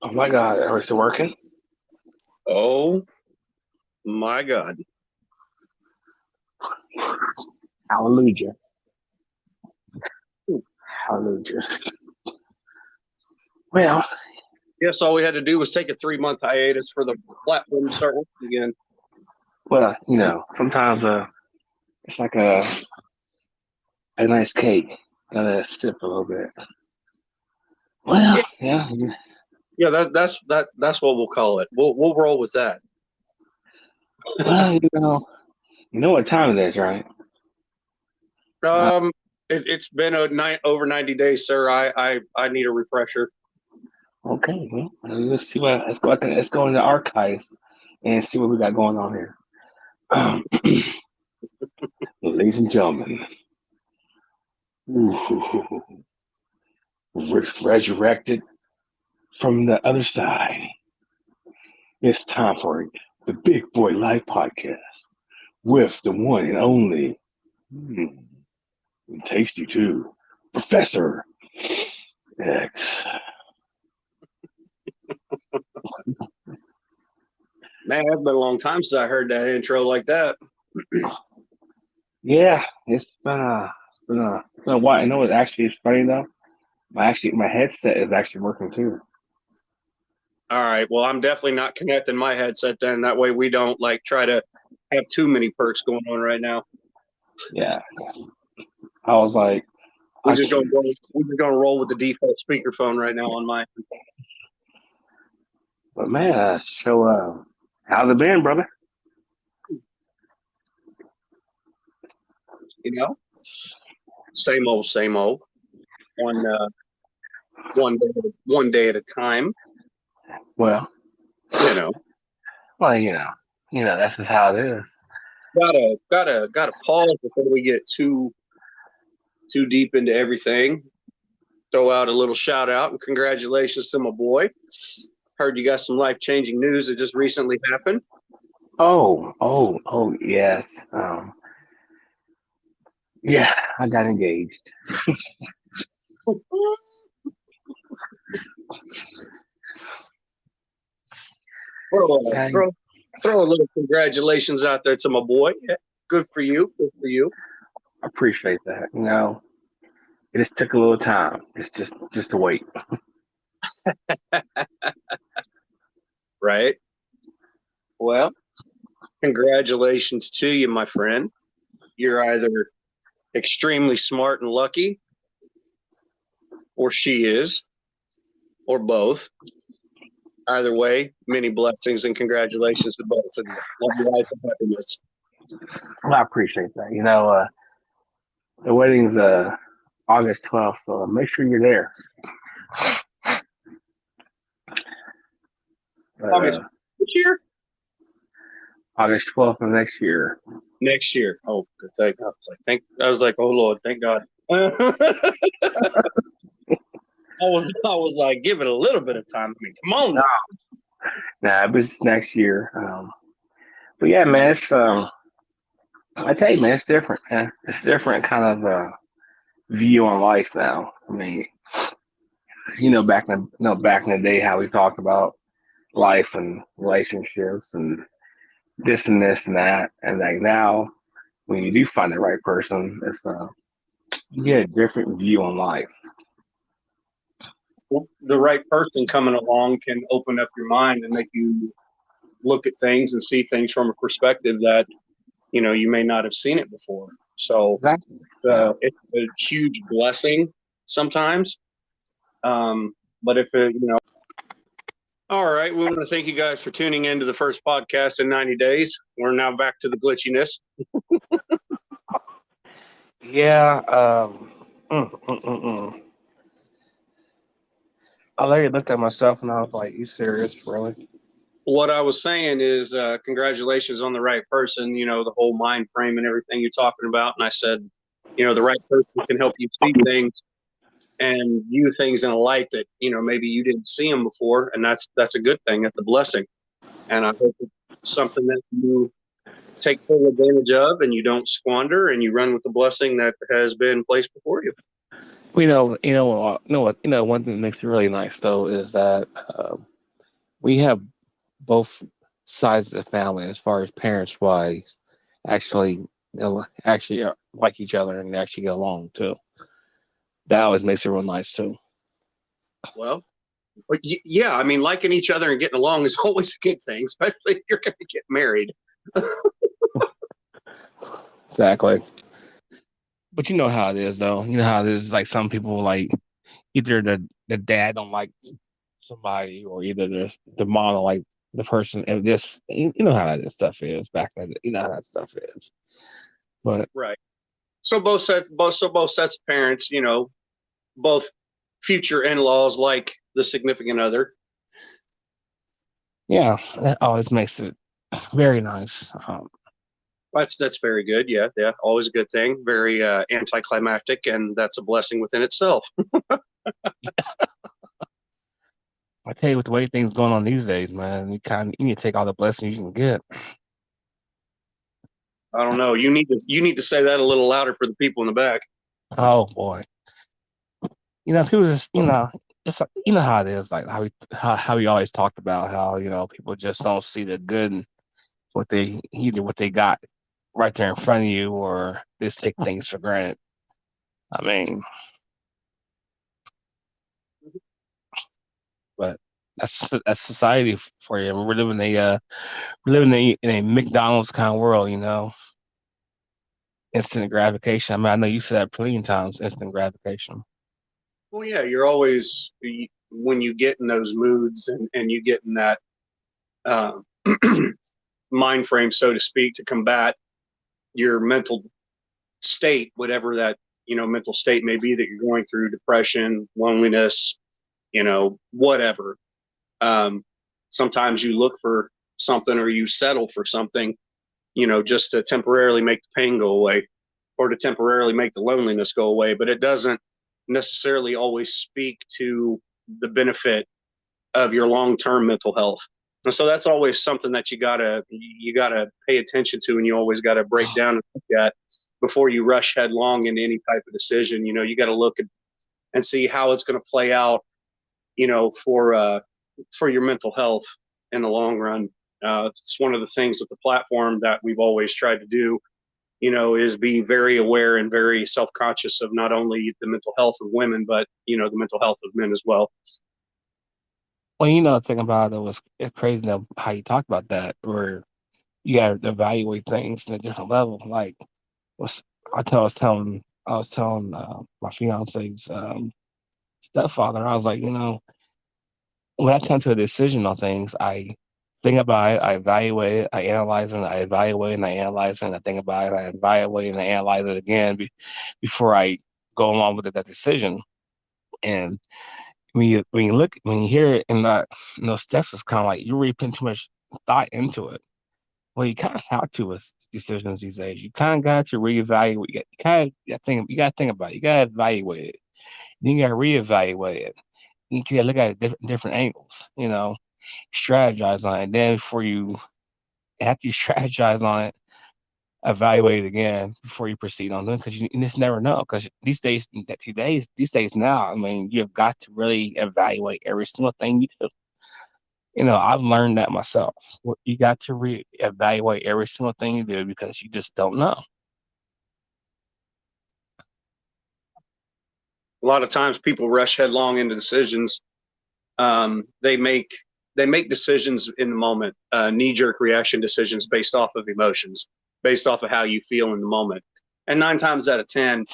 Oh my God, are we still working? Oh my God. Hallelujah. Hallelujah. Well, Yes, all we had to do was take a 3-month hiatus for the platform to start working again. sometimes it's like a nice cake. Gotta sip a little bit. Well, yeah. Yeah, that's what we'll call it. We'll roll with that. Well, you know what time it is, right? It's been over 90 days, sir. I need a refresher. Okay, well, let's see what let's go in the archives and see what we got going on here. Ladies and gentlemen, resurrected from the other side. It's time for the Big Boy Life Podcast with the one and only, tasty too, Professor X. Man, it's been a long time since I heard that intro like that. Yeah, it's been a while. I know it actually is funny though. My headset is actually working too. All right. Well, I'm definitely not connecting my headset then. That way we don't try to have too many perks going on right now. Yeah. I was like, we're just gonna roll with the default speakerphone right now on mine. But man, how's it been, brother? Same old. One day at a time. Well, that's just how it is. Gotta pause before we get too deep into everything. Throw out a little shout out and congratulations to my boy. Heard you got some life-changing news that just recently happened. Oh, yes. Yeah, I got engaged. Throw a little congratulations out there to my boy. Yeah, good for you. I appreciate that. It just took a little time. It's just to wait. Right. Well, congratulations to you, my friend. You're either extremely smart and lucky, or she is, or both. Either way, many blessings and congratulations to both of you. Love your life and happiness. Well, I appreciate that. The wedding's August 12th, so make sure you're there. August this year? August 12th of next year. Next year. Oh, good. I was like, oh Lord, thank God. I was like, give it a little bit of time. I mean, come on now. Nah, it was next year. But yeah, man, it's I tell you, man, it's different, man. It's different kind of view on life now. I mean, back in the day, how we talked about life and relationships and this and this and that, and like now, when you do find the right person, it's you get a different view on life. The right person coming along can open up your mind and make you look at things and see things from a perspective that you may not have seen it before. So exactly. It's a huge blessing sometimes. But if all right, we want to thank you guys for tuning in to the first podcast in 90 days. We're now back to the glitchiness. Yeah. I literally looked at myself and I was like, "You serious, really?" What I was saying is, congratulations on the right person. The whole mind frame and everything you're talking about. And I said, the right person can help you see things and view things in a light that maybe you didn't see them before, and that's a good thing. That's a blessing, and I hope it's something that you take full advantage of and you don't squander, and you run with the blessing that has been placed before you. One thing that makes it really nice though is that we have both sides of the family as far as parents wise actually actually like each other and actually get along too. That always makes it real nice too. Well, yeah, I mean, liking each other and getting along is always a good thing, especially if you're going to get married. Exactly. But you know how it is though. You know how it is like some people like either the dad don't like somebody or either the mom don't like the person and this you know how that stuff is back then. You know how that stuff is. But Right. So both sets of parents, both future in-laws like the significant other. yeah, that always makes it very nice. That's very good. Yeah, yeah, always a good thing. Very anticlimactic, and that's a blessing within itself. I tell you, with the way things going on these days, man, you need to take all the blessings you can get. I don't know. You need to say that a little louder for the people in the back. Oh boy, people just it's you know how it is, like how we always talked about how people just don't see the good in what they either what they got right there in front of you or just take things for granted. I mean, but that's society for you. We're living in a McDonald's kind of world, instant gratification. I mean, I know you said that a million times, instant gratification. Well, yeah, you're always when you get in those moods and you get in that uh, mind frame, so to speak, to combat your mental state, whatever that mental state may be that you're going through, depression, loneliness, whatever. Um, Sometimes you look for something or you settle for something, just to temporarily make the pain go away or to temporarily make the loneliness go away. But it doesn't necessarily always speak to the benefit of your long-term mental health. And so that's always something that you gotta pay attention to, and you always got to break down and look at before you rush headlong into any type of decision. You got to look at and see how it's going to play out. For your mental health in the long run. It's one of the things with the platform that we've always tried to do. Is be very aware and very self-conscious of not only the mental health of women, but the mental health of men as well. Well, the thing about it was it's crazy how you talk about that, where you got to evaluate things at a different level. Like, was I was telling my fiance's stepfather, I was like, when I come to a decision on things, I think about it, I evaluate it, I analyze it, I evaluate it, and I analyze it, and I think about it, I evaluate and I analyze it again before I go along with that decision. And when you hear it in those steps, it's kind of like you're really putting too much thought into it. Well, you kind of have to with decisions these days. You kind of got to reevaluate. You got to think about it. You got to evaluate it. Then you got to reevaluate it. You got to look at it different angles. Strategize on it. And then after you strategize on it, evaluate it again before you proceed on them because you just never know. Because these days now, I mean, you've got to really evaluate every single thing you do. I've learned that myself. You got to evaluate every single thing you do because you just don't know. A lot of times people rush headlong into decisions. They make decisions in the moment, knee-jerk reaction decisions based off of emotions, based off of how you feel in the moment. And 9 times out of 10,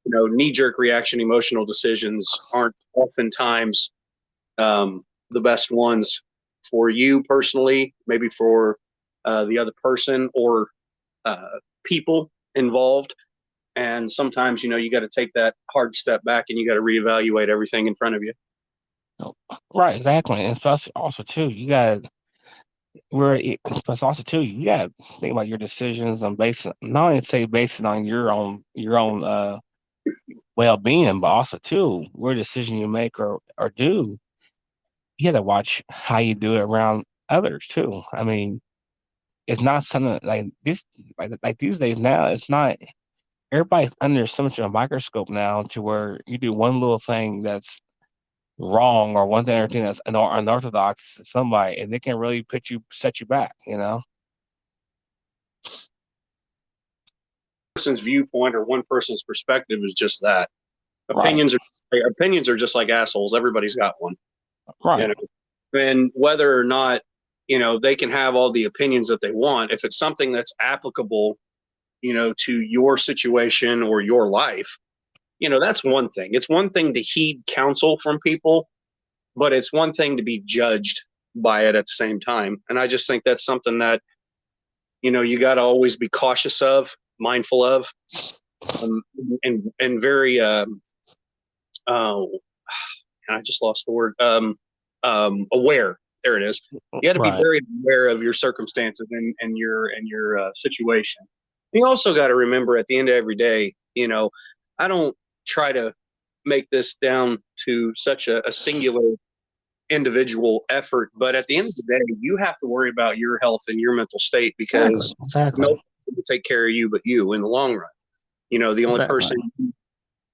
knee-jerk reaction emotional decisions aren't oftentimes the best ones for you personally, maybe for the other person or uh, people involved. And sometimes, you got to take that hard step back and you got to reevaluate everything in front of you. No. Right, exactly. And especially also too, plus also too, you got to think about your decisions on based not only say based it on your own well being, but also too, where decision you make or do, you got to watch how you do it around others too. I mean, it's not something like this like these days now. It's not everybody's under so much of a microscope now to where you do one little thing that's wrong or one thing or thing that's unorthodox to somebody, and they can really set you back, you know? Person's viewpoint or one person's perspective is just that. Right, Opinions are just like assholes. Everybody's got one, you right, know. And whether or not, they can have all the opinions that they want, if it's something that's applicable, to your situation or your life, that's one thing. It's one thing to heed counsel from people, but it's one thing to be judged by it at the same time. And I just think that's something that, you got to always be cautious of, mindful of, um, and very, oh, I just lost the word, aware. There it is. You got to be right. very aware of your circumstances and your situation. You also got to remember at the end of every day, I don't try to make this down to such a singular individual effort, but at the end of the day, you have to worry about your health and your mental state Exactly, because no exactly, one can take care of you but you in the long run. The only exactly, person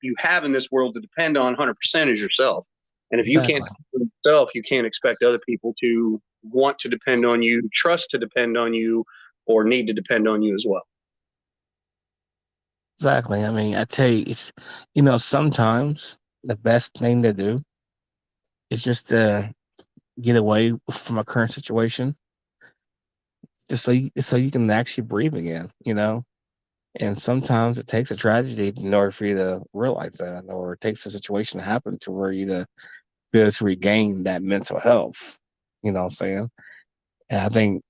you have in this world to depend on 100% is yourself. And if you can't exactly, depend on yourself, you can't expect other people to want to depend on you, trust to depend on you, or need to depend on you as well. exactly. I mean, I tell you, it's sometimes the best thing to do is just to get away from a current situation, just so you can actually breathe again. And sometimes it takes a tragedy in order for you to realize that, or it takes a situation to happen to where you to be able to regain that mental health. You know what I'm saying? And I think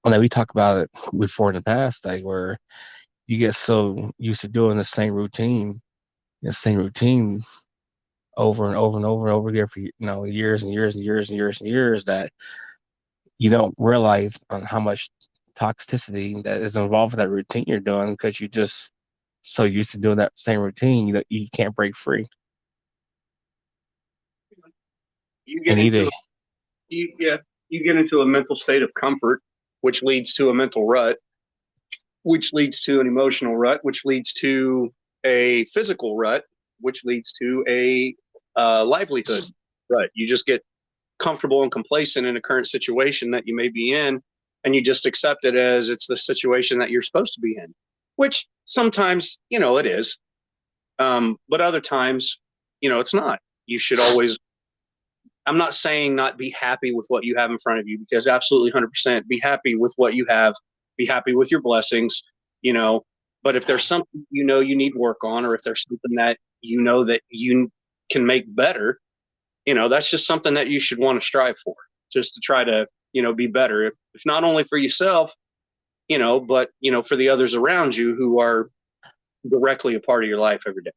we talked about it before in the past, like where you get so used to doing the same routine over and over and over and over again for years and years and years and years and years that you don't realize on how much toxicity that is involved in that routine you're doing because you just so used to doing that same routine, you can't break free. You get And into either yeah, you get into a mental state of comfort, which leads to a mental rut, which leads to an emotional rut, which leads to a physical rut, which leads to a livelihood rut. You just get comfortable and complacent in a current situation that you may be in, and you just accept it as it's the situation that you're supposed to be in, which sometimes, it is. But other times, it's not. You should always, I'm not saying not be happy with what you have in front of you because absolutely 100% be happy with what you have, be happy with your blessings, you know. But if there's something you need work on, or if there's something that that you can make better, that's just something that you should want to strive for, just to try to, be better. If not only for yourself, but for the others around you who are directly a part of your life every day.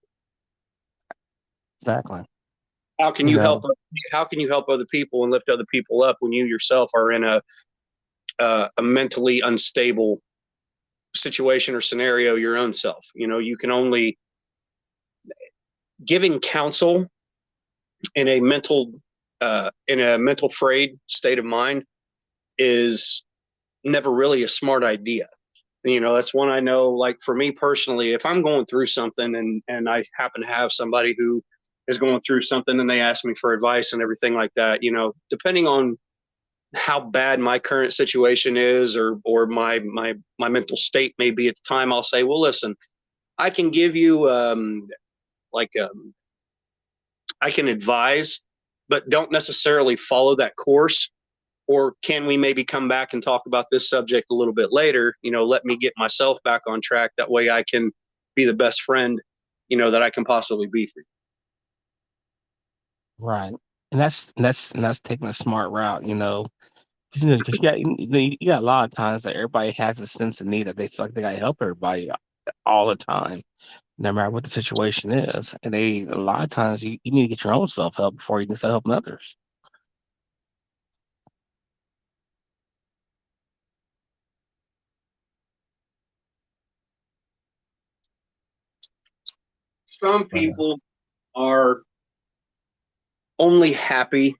exactly, How can you you know, help? How can you help other people and lift other people up when you yourself are in a mentally unstable situation or scenario your own self? You can only giving counsel in a mental frayed state of mind is never really a smart idea. That's one I know, like for me personally, if I'm going through something and I happen to have somebody who is going through something and they ask me for advice and everything like that, depending on how bad my current situation is or my mental state may be at the time, I'll say, well, listen, I can give you like I can advise, but don't necessarily follow that course. Or can we maybe come back and talk about this subject a little bit later? Let me get myself back on track. That way I can be the best friend, that I can possibly be for you. right. And that's taking a smart route, because you got a lot of times that everybody has a sense of need that they feel like they got to help everybody all the time, no matter what the situation is. And a lot of times you need to get your own self help before you can start helping others. Some Right. people are only happy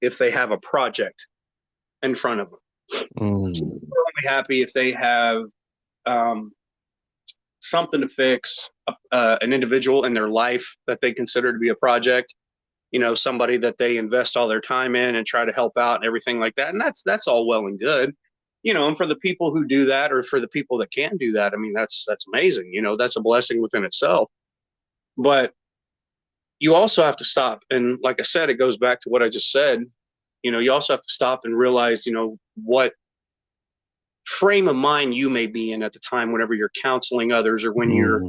if they have a project in front of them. People Mm, are only happy if they have um, something to fix, an individual in their life that they consider to be a project. somebody that they invest all their time in and try to help out and everything like that. And that's all well and good, and for the people who do that, or for the people that can do that, I mean, that's amazing. That's a blessing within itself. But you also have to stop. And like I said, it goes back to what I just said. You also have to stop and realize, what frame of mind you may be in at the time whenever you're counseling others, or when you're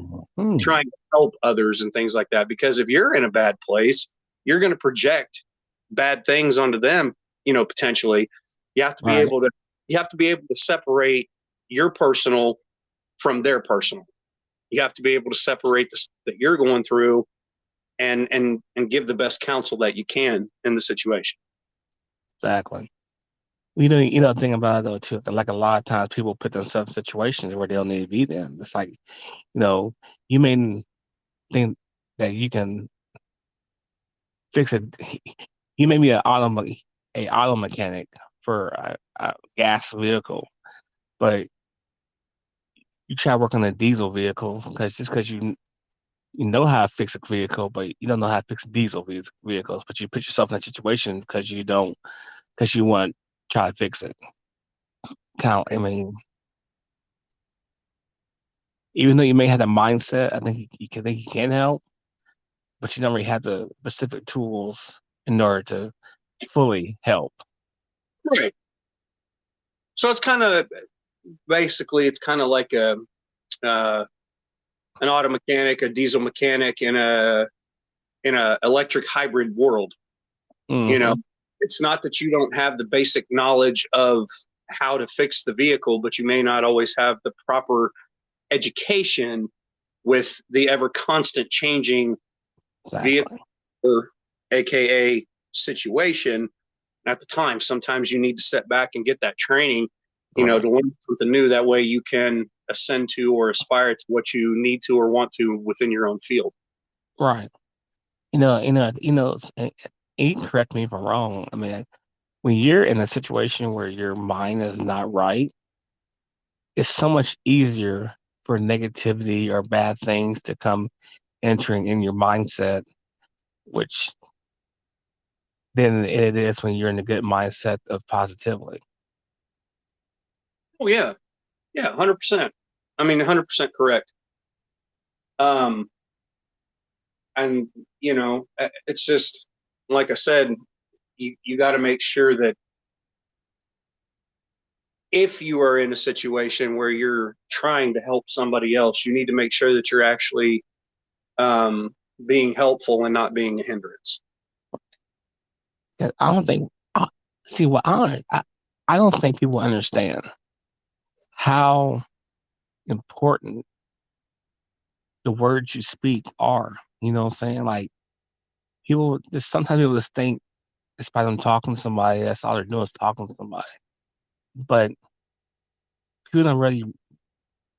trying to help others and things like that. Because if you're in a bad place, you're going to project bad things onto them, potentially. You have to be able to separate your personal from their personal. You have to be able to separate the stuff that you're going through and give the best counsel that you can in the situation. Exactly. The thing about it though too, like a lot of times people put themselves in situations where they don't need to be there. It's like, you may think that you can fix it. You may be an auto mechanic for a gas vehicle, but you try working a diesel vehicle because you know how to fix a vehicle, but you don't know how to fix diesel vehicles. But you put yourself in that situation because you want to try to fix it. I mean, even though you may have the mindset, I think you can help, but you don't really have the specific tools in order to fully help. Right. So it's kind of like an auto mechanic, a diesel mechanic in a electric hybrid world. Mm-hmm. It's not that you don't have the basic knowledge of how to fix the vehicle, but you may not always have the proper education with the ever constant changing vehicle, aka situation at the time. Sometimes you need to step back and get that training, to learn something new. That way you can ascend to or aspire to what you need to or want to within your own field. Right. You correct me if I'm wrong. I mean, when you're in a situation where your mind is not right, it's so much easier for negativity or bad things to come entering in your mindset, which than it is when you're in a good mindset of positivity. Oh yeah, 100%. I mean, 100% correct. And it's just like I said, you got to make sure that if you are in a situation where you're trying to help somebody else, you need to make sure that you're actually being helpful and not being a hindrance. I don't think. See, what I don't think people understand how important the words you speak are. You know what I'm saying? Like sometimes people just think it's by them talking to somebody, that's all they're doing is talking to somebody. But people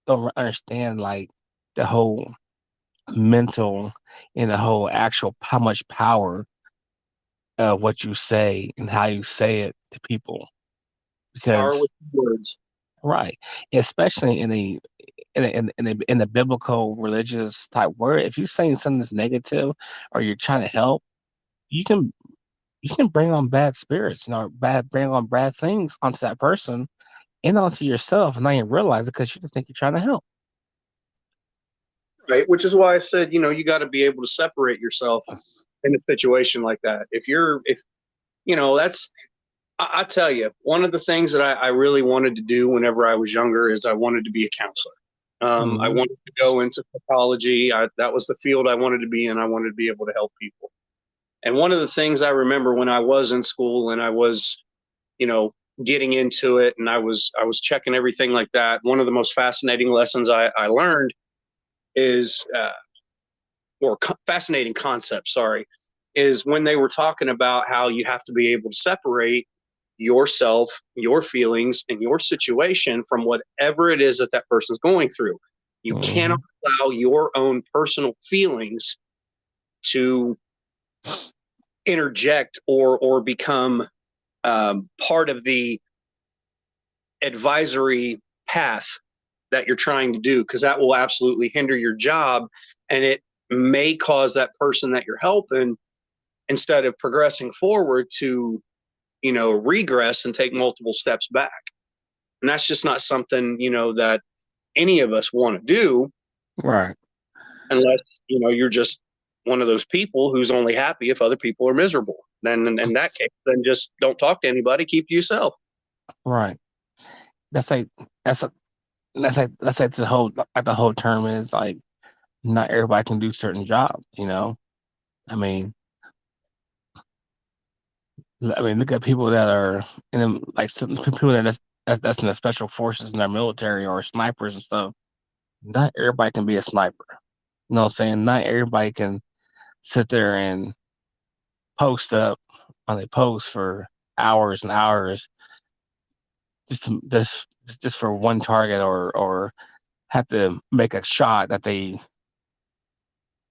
don't understand like the whole mental and the whole actual how much power of what you say and how you say it to people. Power Because with words. right, especially in the biblical religious type word, if you're saying something that's negative or you're trying to help, you can bring on bad spirits, bring on bad things onto that person and onto yourself, and not even realize it because you just think you're trying to help. Right, which is why I said, you got to be able to separate yourself in a situation like that. If that's, I tell you, one of the things that I really wanted to do whenever I was younger is I wanted to be a counselor. I wanted to go into psychology. That was the field I wanted to be in. I wanted to be able to help people. And one of the things I remember when I was in school and I was, getting into it, and I was checking everything like that, one of the most fascinating lessons I learned is, fascinating concept, sorry, is when they were talking about how you have to be able to separate yourself, your feelings, and your situation from whatever it is that person's going through. You cannot allow your own personal feelings to interject or become part of the advisory path that you're trying to do, because that will absolutely hinder your job, and it may cause that person that you're helping instead of progressing forward to, regress and take multiple steps back. And that's just not something, that any of us want to do. Right. Unless, you're just one of those people who's only happy if other people are miserable. Then in that case, then just don't talk to anybody, keep to yourself. Right. That's like that's a that's like the whole term is like not everybody can do certain jobs, you know? I mean look at people that are in like some people that's in the special forces in their military or snipers and stuff. Not everybody can be a sniper. You know what I'm saying? Not everybody can sit there and post up on a post for hours and hours just for one target or have to make a shot that they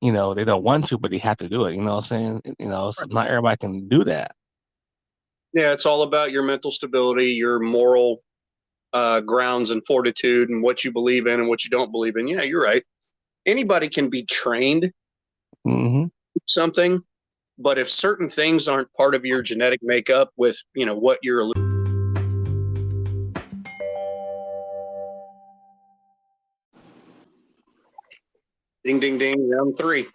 don't want to, but they have to do it. You know what I'm saying? So not everybody can do that. Yeah, it's all about your mental stability, your moral grounds and fortitude, and what you believe in and what you don't believe in. Yeah, you're right. Anybody can be trained Mm-hmm. something, but if certain things aren't part of your genetic makeup with what you're ding ding ding round 3.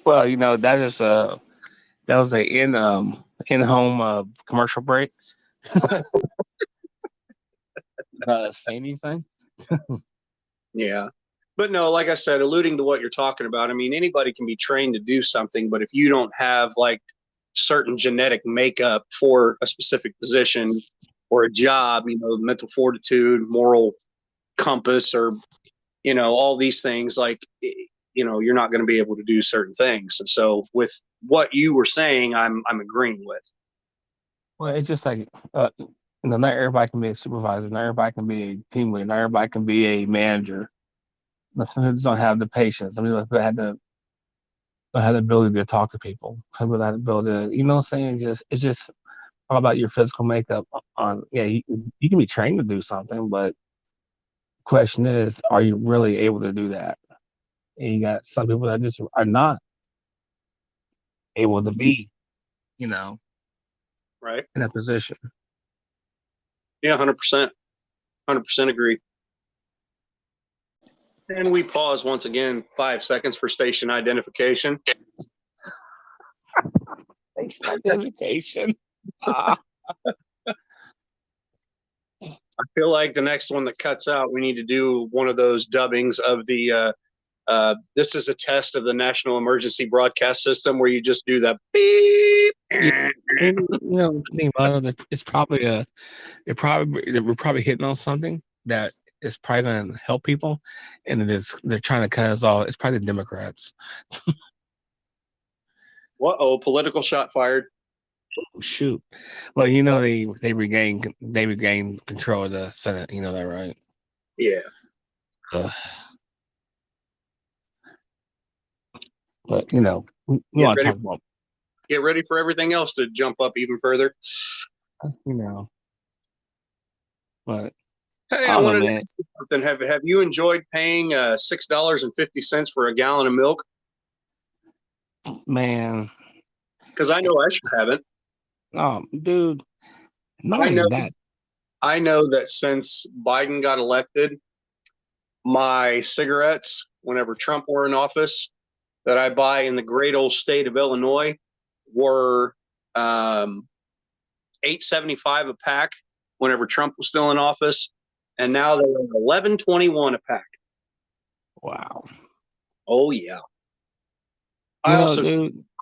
Well, that was a in home commercial break. Say anything? Yeah. But no, like I said, alluding to what you're talking about, I mean, anybody can be trained to do something, but if you don't have like certain genetic makeup for a specific position or a job, mental fortitude, moral compass, or, all these things, like, you're not going to be able to do certain things. And so with what you were saying, I'm agreeing with. Well, it's just like not everybody can be a supervisor, not everybody can be a team leader, not everybody can be a manager. Some people just don't have the patience. Some people don't have the ability to talk to people. Some people have the ability to, you know what I'm saying? It's just all about your physical makeup. You can be trained to do something, but question is, are you really able to do that? And you got some people that just are not able to be, you know, Right. in that position. Yeah, 100%. 100% agree. And we pause once again, 5 seconds for station identification. Station identification. I feel like the next one that cuts out, we need to do one of those dubbings of the this is a test of the National Emergency Broadcast System where you just do that beep. Yeah, think about it, we're probably hitting on something that is probably going to help people, and they're trying to cut us off. It's probably the Democrats. Uh-oh, political shot fired. Oh, shoot. Well, they regained control of the Senate. You know that, right? Yeah. But we want to talk about. Get ready for everything else to jump up even further. But hey, I wanted to ask you something. Have you enjoyed paying $6.50 for a gallon of milk? Man, because I know I sure haven't. Oh, dude, not I know that. I know that since Biden got elected, my cigarettes, whenever Trump were in office, that I buy in the great old state of Illinois, were $8.75 a pack. Whenever Trump was still in office, and now they're $11.21 a pack. Wow. Oh yeah. I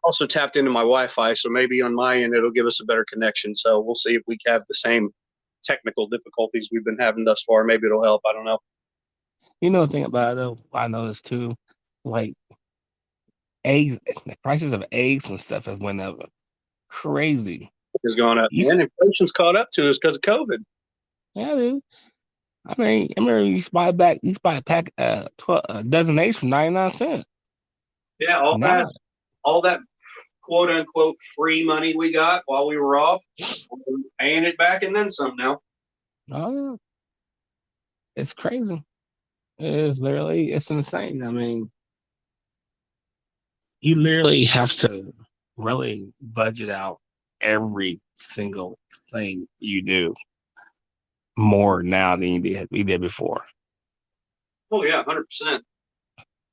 also tapped into my Wi-Fi, so maybe on my end it'll give us a better connection. So we'll see if we have the same technical difficulties we've been having thus far. Maybe it'll help. I don't know. The thing about it, though, I noticed too, like eggs, the prices of eggs and stuff have went up crazy. It's gone up, and inflation's caught up to us because of COVID. Yeah, dude. I remember you used to buy a pack, 12, a dozen eggs for 99 cents. Yeah, all that quote unquote free money we got while we were off, we're paying it back and then some now. Oh yeah, it's crazy. It's insane. I mean, you literally have to really budget out every single thing you do more now than we did before. Oh yeah, 100%.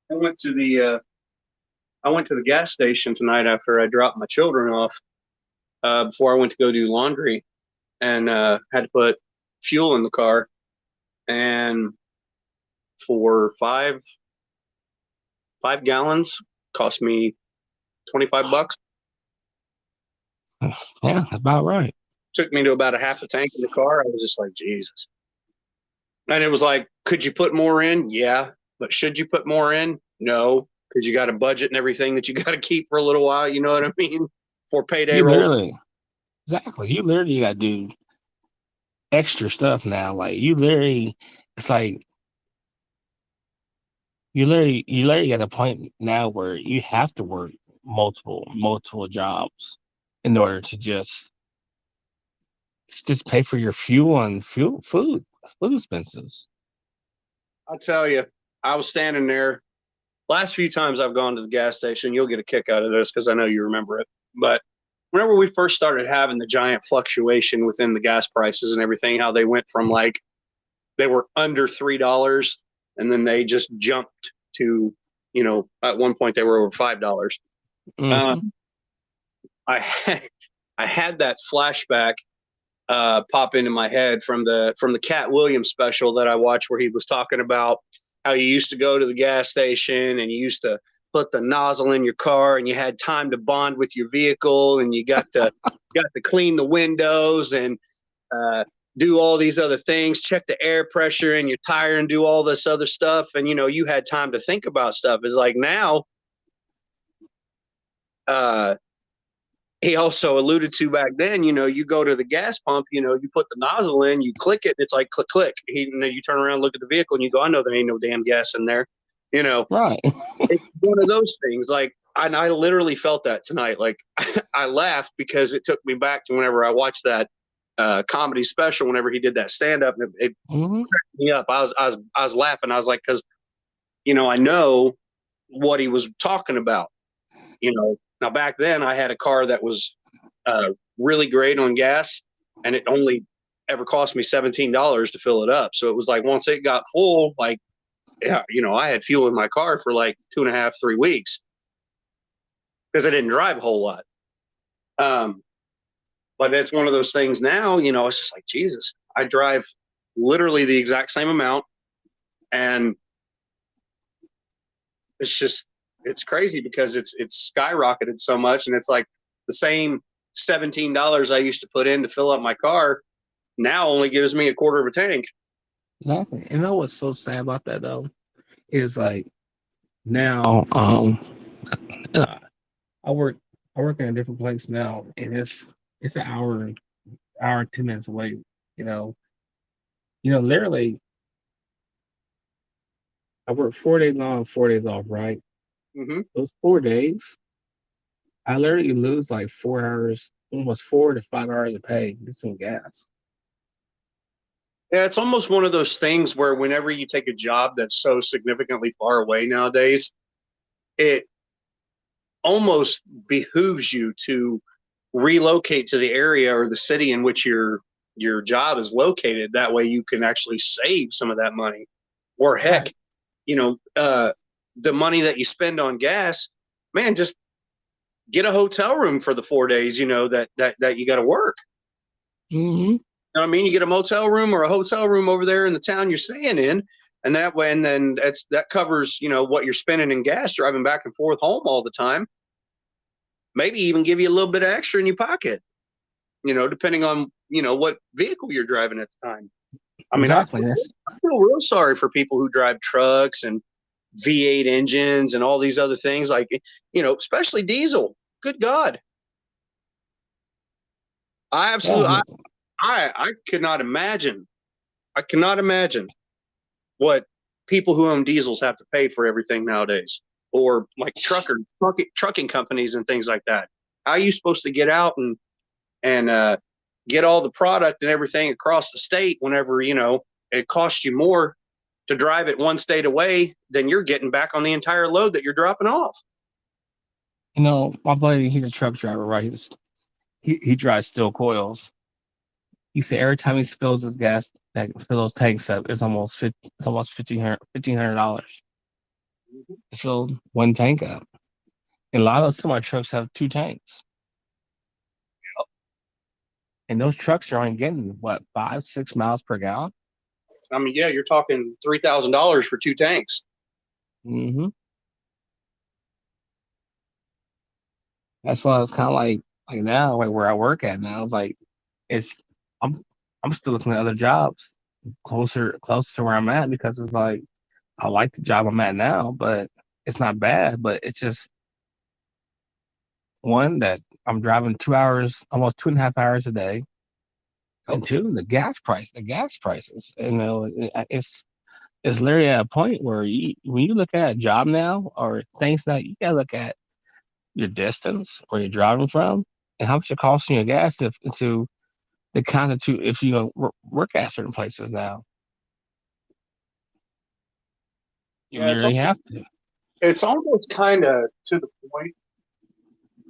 I went to the gas station tonight after I dropped my children off. Before I went to go do laundry, and had to put fuel in the car, and for five gallons cost me $25. Yeah, about right. Took me to about a half a tank in the car. I was just like, Jesus. And it was like, could you put more in? Yeah. But should you put more in? No, because you got a budget and everything that you got to keep for a little while. You know what I mean? For payday You rolls. literally, exactly. You literally got to do extra stuff now. Like it's like you literally got a point now where you have to work multiple jobs in order to just pay for your fuel and food expenses. I'll tell you, I was standing there. Last few times I've gone to the gas station, you'll get a kick out of this because I know you remember it. But whenever we first started having the giant fluctuation within the gas prices and everything, how they went from like they were under $3 and then they just jumped to, at one point they were over $5. Mm-hmm. I I had that flashback pop into my head from the Cat Williams special that I watched, where he was talking about how you used to go to the gas station and you used to put the nozzle in your car and you had time to bond with your vehicle and you got to clean the windows and do all these other things, check the air pressure in your tire and do all this other stuff. And, you had time to think about stuff. It's like now, he also alluded to back then, you go to the gas pump, you put the nozzle in, you click it, it's like click, click. And then you turn around, look at the vehicle and you go, I know there ain't no damn gas in there. Right. It's one of those things. Like, I literally felt that tonight. Like I laughed because it took me back to whenever I watched that comedy special, whenever he did that stand up, and it cracked me up. I was laughing. I was like, cause I know what he was talking about, Now, back then, I had a car that was really great on gas, and it only ever cost me $17 to fill it up. So it was like once it got full, like, yeah, I had fuel in my car for like 2.5, 3 weeks because I didn't drive a whole lot. But it's one of those things now, it's just like, Jesus, I drive literally the exact same amount, and it's crazy because it's skyrocketed so much, and it's like the same $17 I used to put in to fill up my car now only gives me a quarter of a tank. Exactly. You know what's so sad about that though is like now I work in a different place now, and it's an hour and 2 minutes away. Literally, I work 4 days on, 4 days off, right? Mm-hmm. Those 4 days, I literally lose like 4 hours, almost 4 to 5 hours of pay to get some gas. Yeah, it's almost one of those things where whenever you take a job that's so significantly far away nowadays, it almost behooves you to relocate to the area or the city in which your job is located. That way you can actually save some of that money. Or heck, the money that you spend on gas, man, just get a hotel room for the 4 days, that you got to work. Mm-hmm. You know what I mean? You get a motel room or a hotel room over there in the town you're staying in, and that way, and then that covers, what you're spending in gas driving back and forth home all the time. Maybe even give you a little bit of extra in your pocket, depending on, what vehicle you're driving at the time. I mean, exactly. I feel real sorry for people who drive trucks and V8 engines and all these other things, like, especially diesel. Good God. I absolutely, Yeah. I could not imagine. I cannot imagine what people who own diesels have to pay for everything nowadays, or like trucking companies and things like that. How are you supposed to get out and get all the product and everything across the state whenever, it costs you more to drive it one state away than you're getting back on the entire load that you're dropping off? My buddy, he's a truck driver, right? He drives steel coils. He said every time he spills his gas, that fill those tanks up, it's almost $1,500 to fill one tank up. And a lot of some of our trucks have two tanks, and those trucks are only getting what 5-6 miles per gallon. I mean, yeah, you're talking $3,000 for two tanks. Mm-hmm. That's why it's kind of like now, like where I work at now. It's like it's I'm I'm still looking at other jobs closer to where I'm at because it's like I like the job I'm at now, but it's not bad. But it's just one that I'm driving 2 hours, almost 2.5 hours a day, and two, the gas prices. It's literally at a point where when you look at a job now or things that you gotta look at your distance where you're driving from and how much it costs you your gas to the kind of two if you work at certain places now. You Yeah, literally have to. it's almost kind of to the point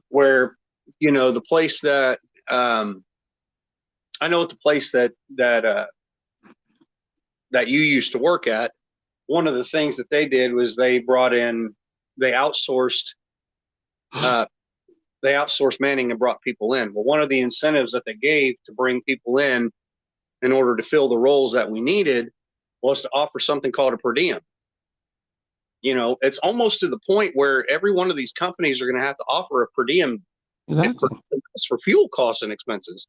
where the place that I know at the place that you used to work at, one of the things that they did was they outsourced uh, they outsourced manning and brought people in. Well, one of the incentives that they gave to bring people in order to fill the roles that we needed was to offer something called a per diem. It's almost to the point where every one of these companies are going to have to offer a per diem Exactly. for fuel costs and expenses.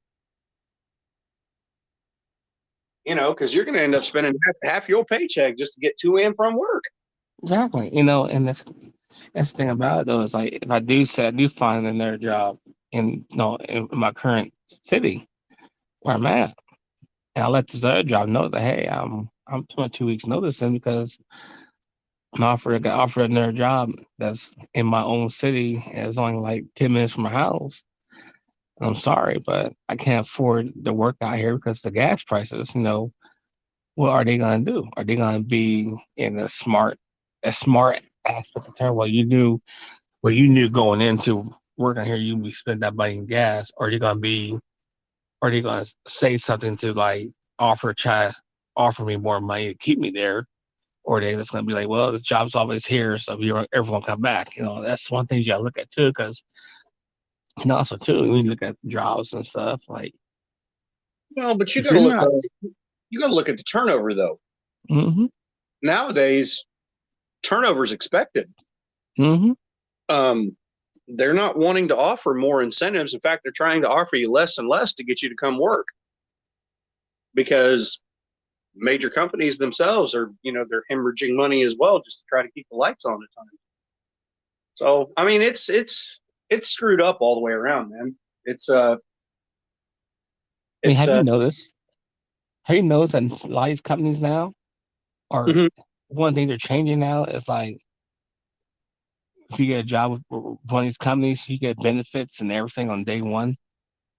Because you're going to end up spending half your paycheck just to get to and from work. Exactly. And that's the thing about it though, is like if I do find another job in my current city where I'm at, and I let this other job know that hey, I'm 22 weeks notice in because got offered another job that's in my own city and it's only like 10 minutes from my house. I'm sorry, but I can't afford to work out here because the gas prices, what are they gonna do? Are they gonna be in a smart aspect of term? What you knew going into working here, you be spending that money in gas, or are they gonna say something to like try offer me more money to keep me there, or they just gonna be like, well, the job's always here, so everyone come back. That's one thing you gotta look at too, because also too, when you look at jobs and stuff, like Well, but if you're not, you got to look at the turnover though. mm-hmm, Nowadays, turnover is expected. mm-hmm, Um, they're not wanting to offer more incentives. In fact, they're trying to offer you less and less to get you to come work because major companies themselves are, they're hemorrhaging money as well just to try to keep the lights on at times. So, I mean, it's screwed up all the way around, man. It's I mean, it's have you noticed that a lot of these companies now are mhm. one thing they're changing now is like if you get a job with one of these companies, you get benefits and everything on day one.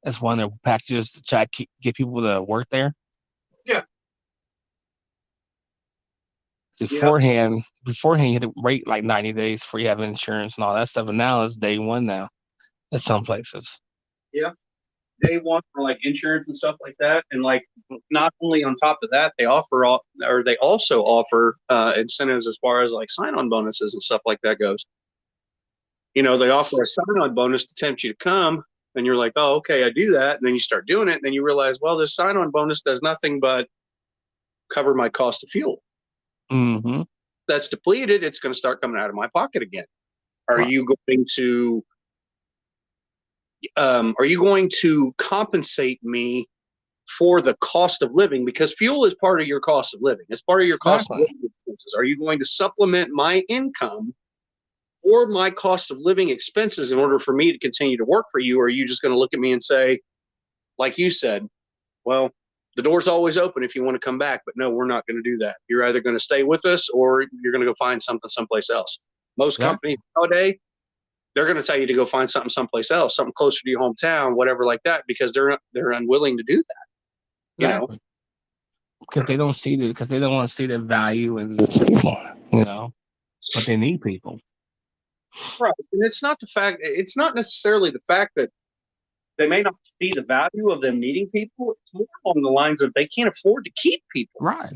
That's one of their packages to try to get people to work there. Yeah, yeah, Beforehand, you had to wait like 90 days before you have insurance and all that stuff. And now it's day one now at some places. yeah. Day one for like insurance and stuff like that, and like not only on top of that, they also offer incentives as far as like sign-on bonuses and stuff like that goes. They offer a sign-on bonus to tempt you to come, and you're like, oh, okay, I do that, and then you start doing it, and then you realize, well, this sign-on bonus does nothing but cover my cost of fuel. Mm-hmm. That's depleted. It's going to start coming out of my pocket again. Are Right. you going to compensate me for the cost of living, because fuel is part of your cost of living. It's part of your cost of Exactly. living expenses. Are you going to supplement my income or my cost of living expenses in order for me to continue to work for you? Or are you just going to look at me and say, like you said, well, the door's always open if you want to come back, but no, we're not going to do that. You're either going to stay with us or you're going to go find something someplace else. Most Exactly. companies nowadays, they're going to tell you to go find something someplace else, something closer to your hometown, whatever like that, because they're unwilling to do that. Exactly. Because they don't want to see the value in the people, but they need people. Right. And it's not necessarily the fact that they may not see the value of them needing people. It's more along the lines of they can't afford to keep people. Right.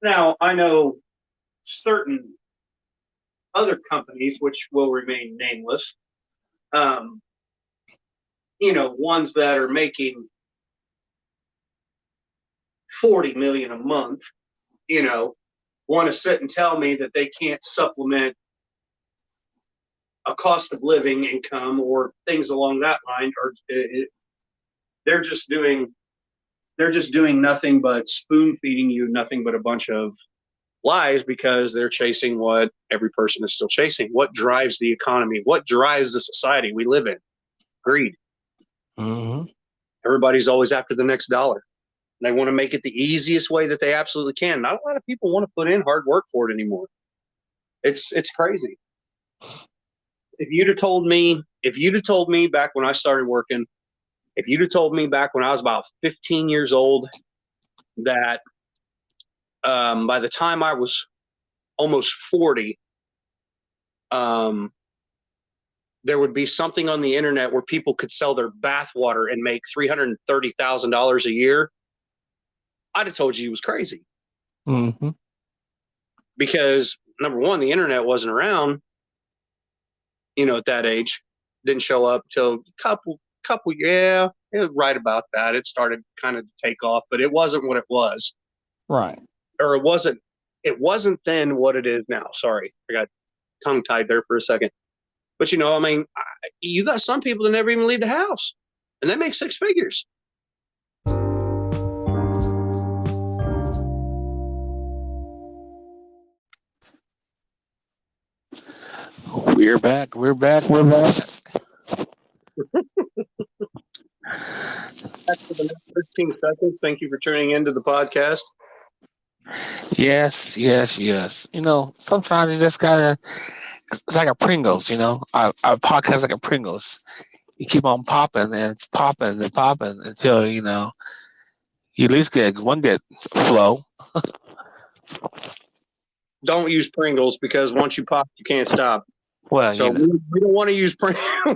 Now, I know certain other companies, which will remain nameless, um, ones that are making 40 million a month, you know, want to sit and tell me that they can't supplement a cost of living income or things along that line, or they're just doing nothing but spoon feeding you nothing but a bunch of lies because they're chasing what every person is still chasing. What drives the economy? What drives the society we live in? Greed. Mm-hmm. Everybody's always after the next dollar. They want to make it the easiest way that they absolutely can. Not a lot of people want to put in hard work for it anymore. It's crazy. If you'd have told me back when I started working, if you'd have told me back when I was about 15 years old that by the time I was almost 40, there would be something on the internet where people could sell their bathwater and make $330,000 a year, I'd have told you he was crazy. Mm-hmm. Because number one, the internet wasn't around, at that age. Didn't show up till couple, yeah, it was right about that. It started kind of to take off, but it wasn't what it was. Right. Or it wasn't then what it is now. Sorry, I got tongue tied there for a second. But you got some people that never even leave the house, and they make six figures. We're back. We're back. We're back. Back for the next 15 seconds. Thank you for tuning into the podcast. Yes, yes, yes. Sometimes you just gotta. It's like a Pringles. Our podcast like a Pringles. You keep on popping and popping and popping until you at least get one good flow. Don't use Pringles because once you pop, you can't stop. Well, so we don't want to use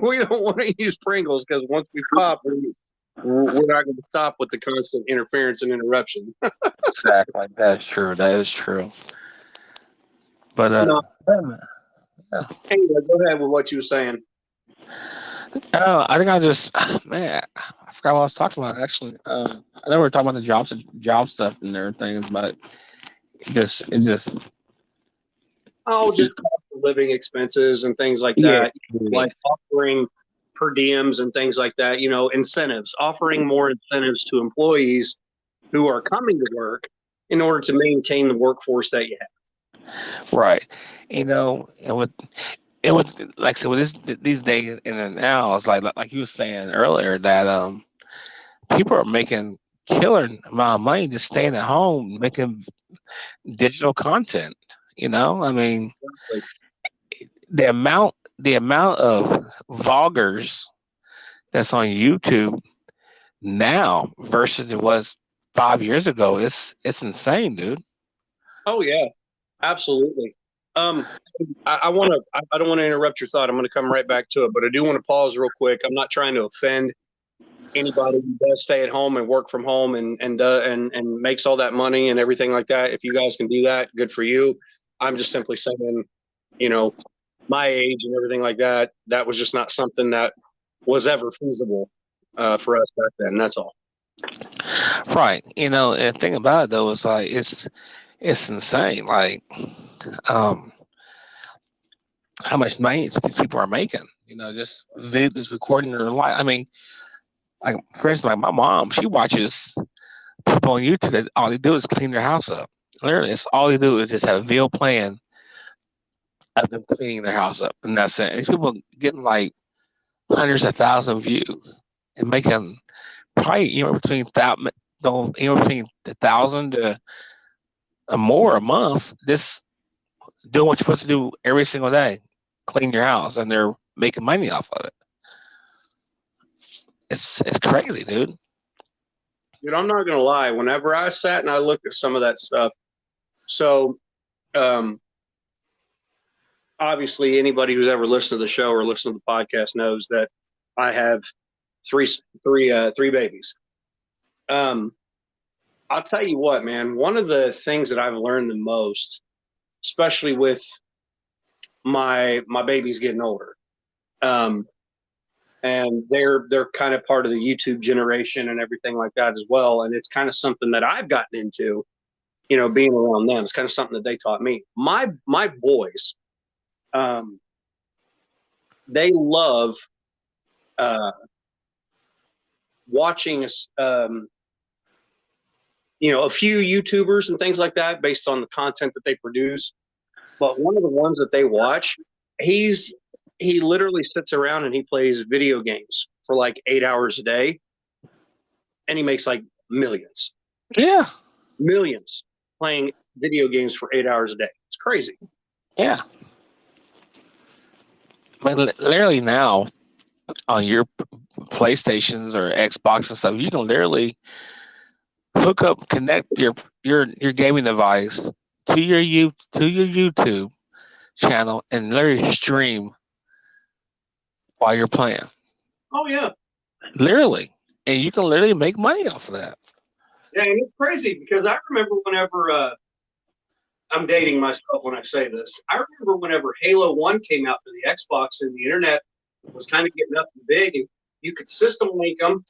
we don't want to use Pringles because once we pop, we're not going to stop with the constant interference and interruption. Exactly. That's true. That is true. But yeah. Hey, go ahead with what you were saying. I think man, I forgot what I was talking about actually. I know we were talking about the job stuff and everything, but it just just cost of living expenses and things like that. Yeah. Like offering per diems and things like that. Incentives, offering more incentives to employees who are coming to work in order to maintain the workforce that you have. Right. And with like I said, with these days and now, it's like you were saying earlier that people are making killer amount of money just staying at home making digital content. I mean, the amount of vloggers that's on YouTube now versus it was 5 years ago, it's insane, dude. Oh yeah, absolutely. I want to. I don't want to interrupt your thought. I'm going to come right back to it, but I do want to pause real quick. I'm not trying to offend anybody who does stay at home and work from home and makes all that money and everything like that. If you guys can do that, good for you. I'm just simply saying, my age and everything like that. That was just not something that was ever feasible for us back then. That's all. Right. And the thing about it though is like it's insane. Like, how much money these people are making. Just recording their life. I mean, like for instance, like my mom, she watches people on YouTube that all they do is clean their house up. Literally, it's all they do is just have a video playing of them cleaning their house up, and that's it. These people getting like hundreds of thousands of views and making probably between between 1,000 to more a month. This doing what you're supposed to do every single day, clean your house, and they're making money off of it. It's crazy, dude. Dude, I'm not gonna lie. Whenever I sat and I looked at some of that stuff, so obviously anybody who's ever listened to the show or listened to the podcast knows that I have three babies. I'll tell you what, man, one of the things that I've learned the most, especially with my babies getting older, and they're kind of part of the YouTube generation and everything like that as well. And it's kind of something that I've gotten into, being around them. It's kind of something that they taught me. My boys, they love watching a few YouTubers and things like that based on the content that they produce. But one of the ones that they watch, he literally sits around and he plays video games for like 8 hours a day, and he makes like millions. Yeah. Millions playing video games for 8 hours a day. It's crazy. Yeah. I mean, literally now on your PlayStations or Xbox and stuff, you can literally connect your gaming device to your YouTube channel and literally stream while you're playing. Oh yeah. Literally. And you can literally make money off of that. Yeah, and it's crazy because I remember whenever I'm dating myself when I say this. I remember whenever Halo 1 came out for the Xbox and the internet was kind of getting up and big, and you could system link them,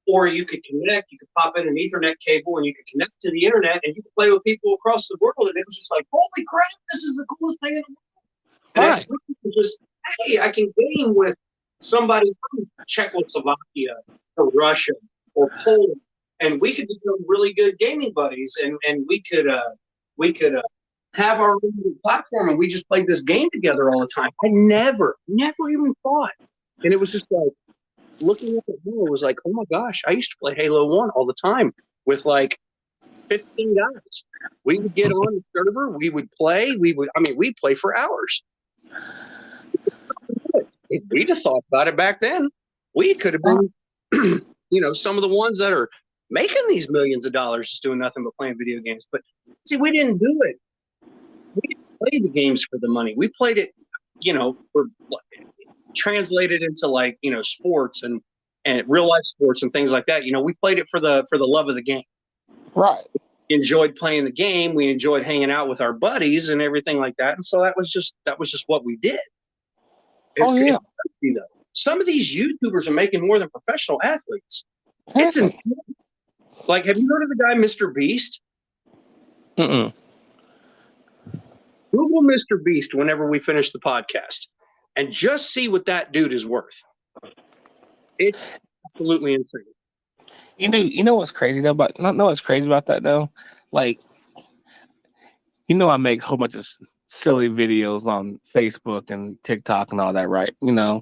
or you could connect. You could pop in an Ethernet cable and you could connect to the internet and you could play with people across the world. And it was just like, holy crap, this is the coolest thing in the world. And it was just, hey, I can game with somebody from Czechoslovakia or Russia or Poland, and we could become really good gaming buddies, and we could have our own platform, and we just played this game together all the time. I never even thought. And it was just like, looking at it now, it was like, oh my gosh, I used to play Halo 1 all the time with like 15 guys. We would get on the server, we would play, we'd play for hours. If we'd have thought about it back then, we could have been, some of the ones that are making these millions of dollars just doing nothing but playing video games. But see, we didn't do it. We didn't play the games for the money. We played it, for translated into like, sports and real life sports and things like that. We played it for the love of the game. Right. We enjoyed playing the game. We enjoyed hanging out with our buddies and everything like that. And so that was just what we did. Oh yeah. It's crazy, though. Some of these YouTubers are making more than professional athletes. Exactly. It's insane. Like, have you heard of the guy Mr. Beast? Mm-mm. Google Mr. Beast whenever we finish the podcast and just see what that dude is worth. It's absolutely insane. You know what's crazy though? But not know what's crazy about that though? Like, I make a whole bunch of silly videos on Facebook and TikTok and all that, right? Yeah,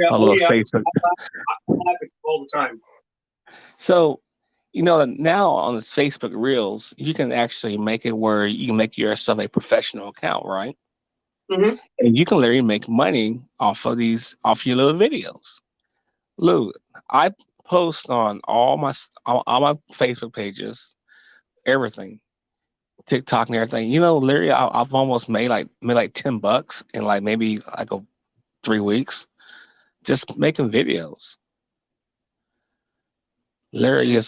Facebook. I laugh all the time. So, now on this Facebook Reels, you can actually make it where you can make yourself a professional account, right? Mm-hmm. And you can literally make money off your little videos. Lou, I post on all my Facebook pages, everything, TikTok and everything. Literally, I've almost made like $10 in like maybe like 3 weeks, just making videos. Literally,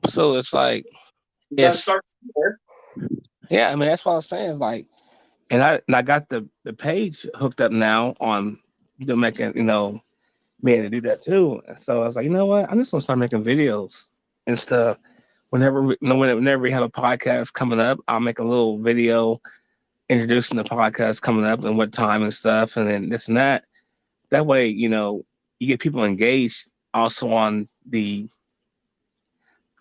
So it's like, yeah. I mean, that's what I was saying. Is like, and I got the page hooked up now on making me to do that too. So I was like, you know what? I'm just gonna start making videos and stuff. Whenever we have a podcast coming up, I'll make a little video introducing the podcast coming up and what time and stuff, and then this and that. That way, you get people engaged also on the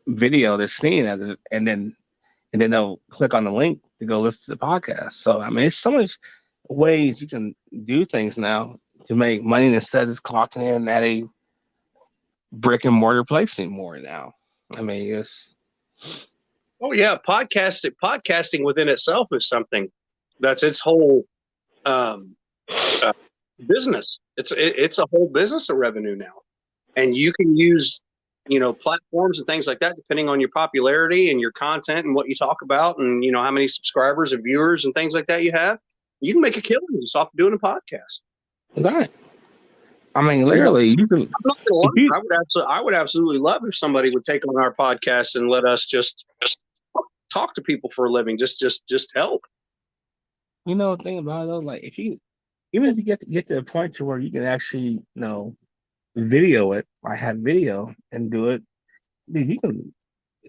video they're seeing it, and then they'll click on the link to go listen to the podcast. So I mean, it's so much ways you can do things now to make money instead of just clocking in at a brick and mortar place anymore now. I mean, it's podcasting within itself is something that's its whole business. It's a whole business of revenue now, and you can use platforms and things like that, depending on your popularity and your content and what you talk about, and how many subscribers and viewers and things like that you have, you can make a killing just off doing a podcast. Right. I mean, literally, you can. I'm not gonna lie, I would absolutely love if somebody would take on our podcast and let us just talk to people for a living, just help. The thing about it, though, like even if you get to the point to where you can actually, video it, or have video and do it, dude, you can.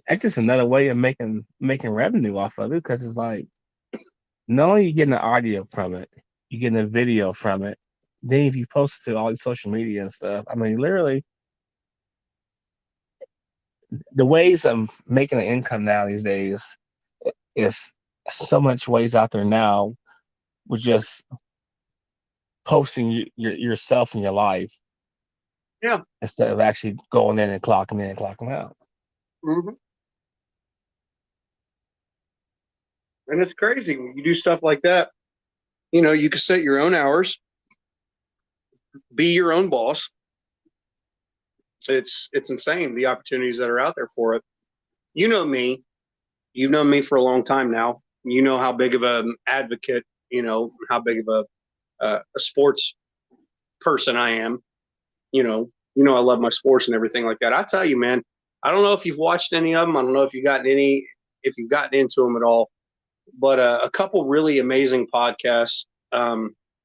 That's just another way of making revenue off of it, because it's like not only you getting the audio from it, you're getting a video from it. Then if you post it to all your social media and stuff, I mean, literally, the ways of making an income now these days is so much ways out there now with just posting yourself and your life. Yeah. Instead of actually going in and clocking out. Mm-hmm. And it's crazy when you do stuff like that. You can set your own hours, be your own boss. It's insane, the opportunities that are out there for it. You know me. You've known me for a long time now. You know how big of an advocate, how big of a sports person I am. I love my sports and everything like that. I tell you, man, I don't know if you've watched any of them. I don't know if you've gotten into them at all, but a couple really amazing podcasts,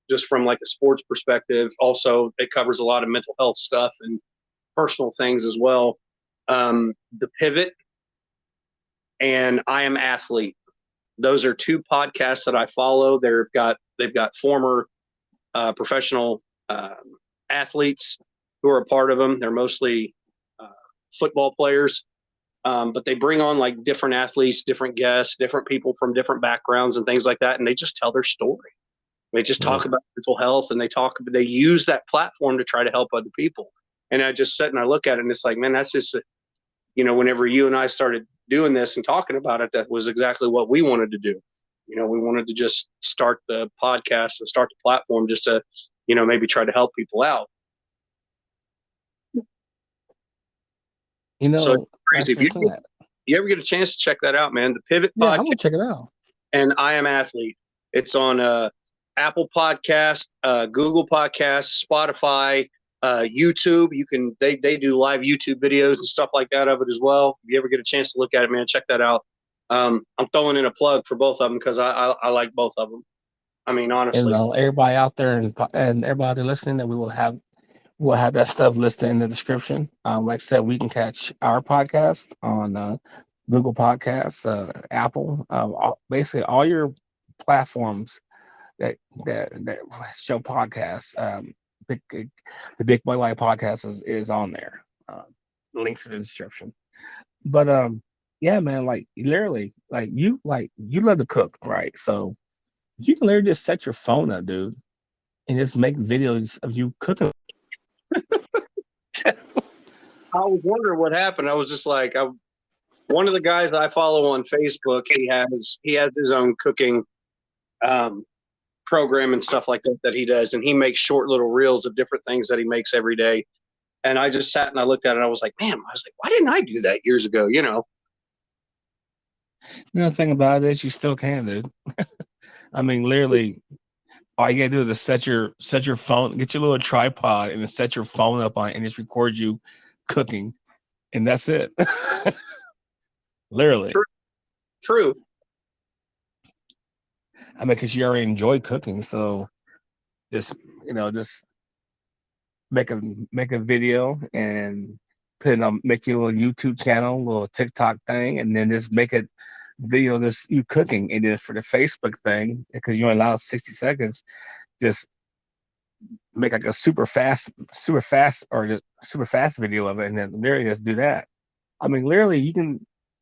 just from like a sports perspective. Also, it covers a lot of mental health stuff and personal things as well. The Pivot and I Am Athlete. Those are two podcasts that I follow. They've got former professional athletes who are a part of them. They're mostly football players, but they bring on like different athletes, different guests, different people from different backgrounds and things like that, and they just tell their story. They just talk about mental health, and they use that platform to try to help other people. And I just sit and I look at it, and it's like, man, that's just, whenever you and I started doing this and talking about it, that was exactly what we wanted to do. We wanted to just start the podcast and start the platform just to, maybe try to help people out. So it's crazy. If you ever get a chance to check that out, man, the Pivot podcast. I'm gonna check it out. And I Am Athlete. It's on Apple Podcast, Google Podcasts, Spotify, YouTube. They do live YouTube videos and stuff like that of it as well. If you ever get a chance to look at it, man, check that out. I'm throwing in a plug for both of them because I like both of them. I mean, honestly. And everybody out there and everybody out there listening, that we'll have that stuff listed in the description. Like I said, we can catch our podcast on Google Podcasts, Apple, basically all your platforms that show podcasts. The Big Boy Life podcast is on there. Links in the description. But yeah, man, like literally, like you love to cook, right? So you can literally just set your phone up, dude, and just make videos of you cooking. I was wondering what happened. I was just like, one of the guys I follow on Facebook, he has his own cooking program and stuff like that he does, and he makes short little reels of different things that he makes every day. And I just sat and I looked at it, and I was like, man, why didn't I do that years ago? The thing about it is you still can, dude. I mean, literally, all you gotta do is set your phone, get your little tripod, and then set your phone up on it, and just record you cooking, and that's it. Literally. True. I mean, because you already enjoy cooking, so just make a video and put it on, make your little YouTube channel, little TikTok thing, and then just make it video this you cooking, and then for the Facebook thing, because you only allow 60 seconds, just make like a super fast or just super fast video of it, and then literally just do that. I mean, literally,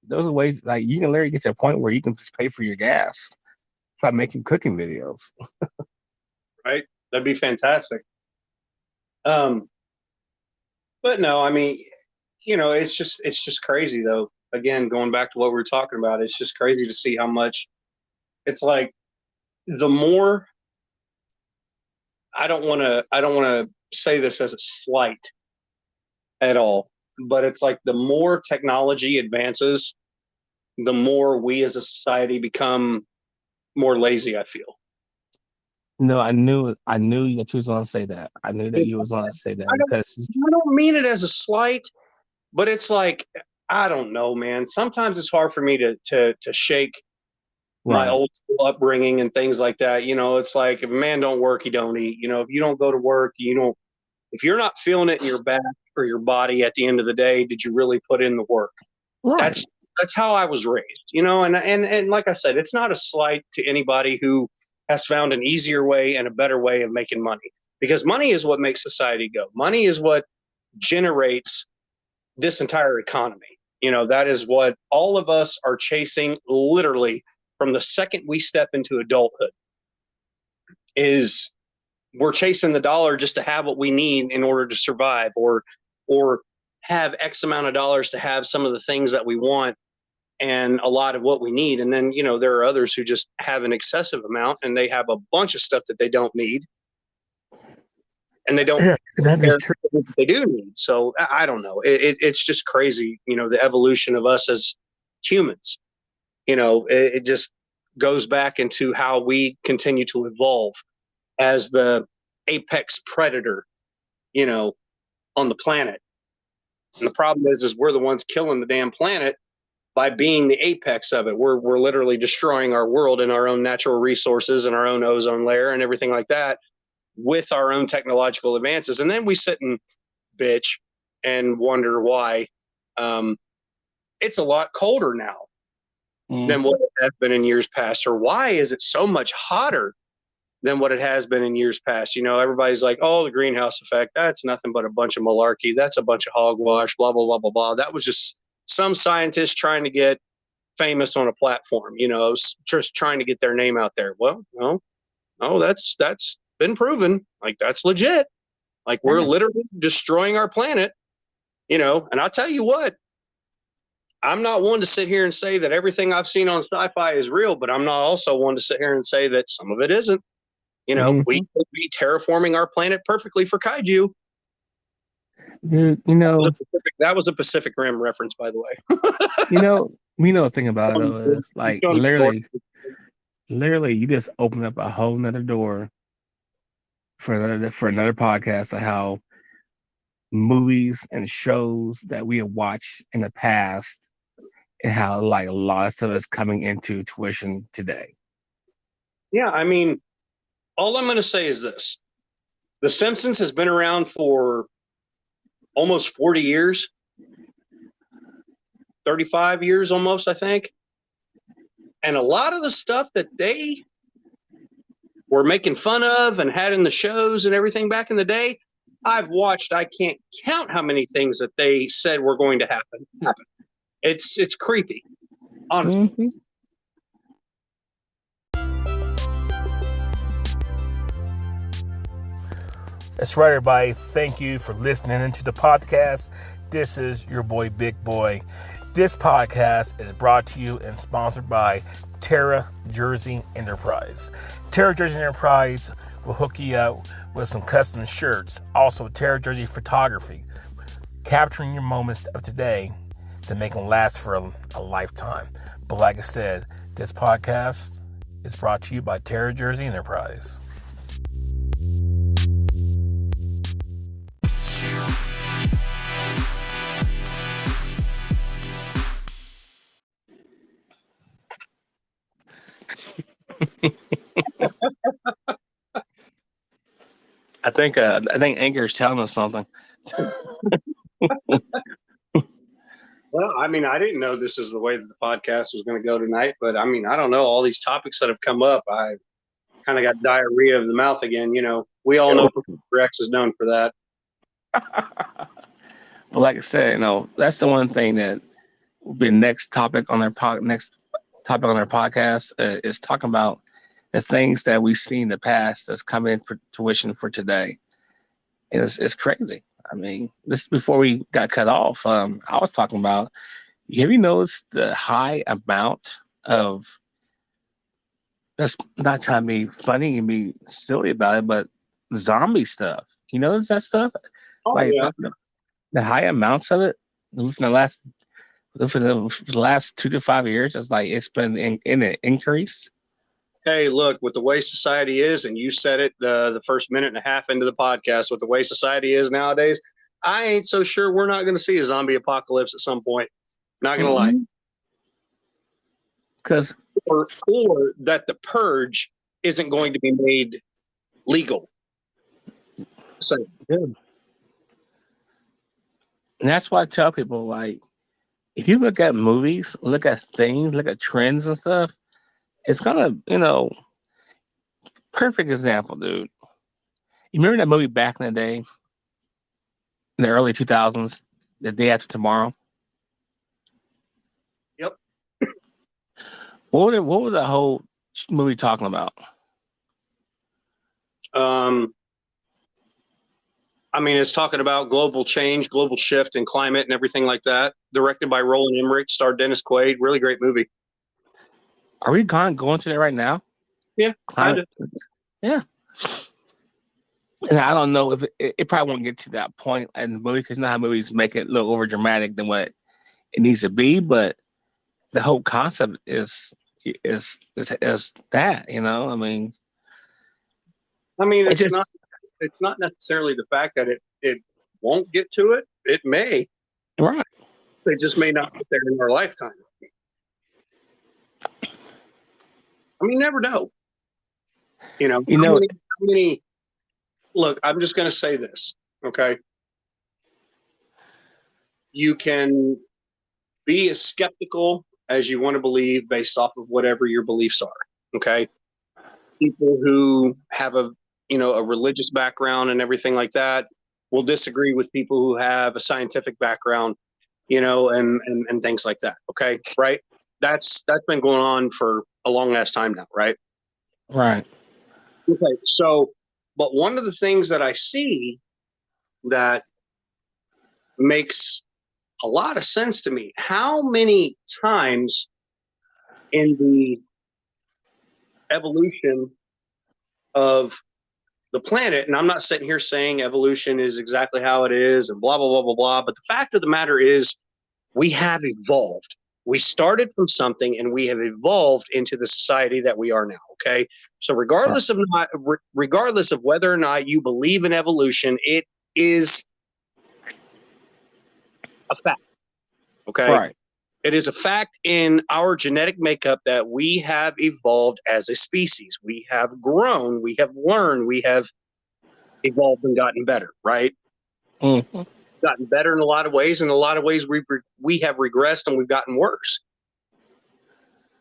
those are ways, like you can literally get to a point where you can just pay for your gas by making cooking videos. Right, that'd be fantastic. But no, I mean, it's just crazy though. Again, going back to what we were talking about, it's just crazy to see how much it's like. The more, I don't want to say this as a slight at all, but it's like the more technology advances, the more we as a society become more lazy, I feel. No, I knew that you was gonna say that. I knew that you was gonna say that because I don't mean it as a slight, but it's like, I don't know, man. Sometimes it's hard for me to shake my right, old school upbringing and things like that. You know, it's like if a man don't work, he don't eat. You know, if you don't go to work, you don't. If you're not feeling it in your back or your body at the end of the day, did you really put in the work? right, That's how I was raised. You know, and like I said, it's not a slight to anybody who has found an easier way and a better way of making money, because money is what makes society go. Money is what generates this entire economy. You know, that is what all of us are chasing literally from the second we step into adulthood. Is we're chasing the dollar just to have what we need in order to survive, or have X amount of dollars to have some of the things that we want and a lot of what we need. And then, you know, there are others who just have an excessive amount and they have a bunch of stuff that they don't need, and they don't that is true. they do need. So I don't know. It's just crazy, you know, the evolution of us as humans. You know, it just goes back into how we continue to evolve as the apex predator, you know, on the planet. And the problem is we're the ones killing the damn planet by being the apex of it. We're literally destroying our world and our own natural resources and our own ozone layer and everything like that with our own technological advances. And then we sit and bitch and wonder why it's a lot colder now than what it has been in years past, or why is it so much hotter than what it has been in years past. You know, everybody's like, oh, the greenhouse effect, that's nothing but a bunch of malarkey. That's a bunch of hogwash, blah, blah, blah, blah, blah. That was just some scientist trying to get famous on a platform, you know, just trying to get their name out there. Well, no, that's been proven. Like, that's legit. Like, we're literally destroying our planet, you know. And I'll tell you what, I'm not one to sit here and say that everything I've seen on sci-fi is real, but I'm not also one to sit here and say that some of it isn't. You know, we could be terraforming our planet perfectly for kaiju. Dude, you know, that was a Pacific Rim reference, by the way. you know, the thing about it though is like literally, you just open up a whole nother door for another podcast of how movies and shows that we have watched in the past and how like a lot of stuff is coming into tuition today. Yeah, I mean, all I'm going to say is this. The Simpsons has been around for almost 40 years, 35 years almost, I think. And a lot of the stuff that they were making fun of and had in the shows and everything back in the day, I've watched. I can't count how many things that they said were going to happen. It's creepy, honestly. That's right, everybody. Thank you for listening into the podcast. This is your boy, Big Boy. This podcast is brought to you and sponsored by Terra Jersey Enterprise. Terra Jersey Enterprise will hook you up with some custom shirts. Also, Terra Jersey Photography, capturing your moments of today to make them last for a lifetime. But like I said, this podcast is brought to you by Terra Jersey Enterprise. I think Anchor is telling us something. Well, I mean, I didn't know this is the way that the podcast was going to go tonight, but I mean, I don't know. All these topics that have come up, I kind of got diarrhea of the mouth again. You know, we all know Professor X is known for that. But like I said, you know, that's the one thing that will be next topic on our podcast is talking about the things that we've seen in the past that's coming into fruition for today. It's crazy. I mean, this before we got cut off. I was talking about. Have you noticed the high amount of? That's not trying to be funny and be silly about it, but zombie stuff. You notice that stuff? Oh, like yeah. the high amounts of it. within the last 2 to 5 years, it's been in an increase. Hey, look, with the way society is, and you said it the first minute and a half into the podcast, with the way society is nowadays, I ain't so sure we're not going to see a zombie apocalypse at some point. Not going to lie. Because or that the purge isn't going to be made legal. So, and that's why I tell people, like, if you look at movies, look at things, look at trends and stuff, it's gonna, perfect example, dude. You remember that movie back in the day, in the early 2000s, The Day After Tomorrow? Yep. What was the whole movie talking about? I mean, it's talking about global change, global shift in climate and everything like that. Directed by Roland Emmerich, starred Dennis Quaid. Really great movie. Are we going to that right now? Yeah, kind of. Yeah. And I don't know if it probably won't get to that point in the movie, because how movies make it look over dramatic than what it needs to be. But the whole concept is that, I mean, it's not necessarily the fact that it won't get to it. It may. Right. They just may not get there in our lifetime. I mean, never know. How many look, I'm just going to say this, okay? You can be as skeptical as you want to believe based off of whatever your beliefs are, okay? People who have a religious background and everything like that will disagree with people who have a scientific background, and things like that, okay? Right? That's been going on for a long ass time now, right? Right. Okay, so, but one of the things that I see that makes a lot of sense to me, how many times in the evolution of the planet, and I'm not sitting here saying evolution is exactly how it is and blah, blah, blah, blah, blah, but the fact of the matter is we have evolved. We started from something and we have evolved into the society that we are now. Okay. So regardless of whether or not you believe in evolution, it is a fact. Okay. Right. It is a fact in our genetic makeup that we have evolved as a species. We have grown, we have learned, we have evolved and gotten better, right? Mm-hmm. Gotten better in a lot of ways. In a lot of ways, we have regressed and we've gotten worse.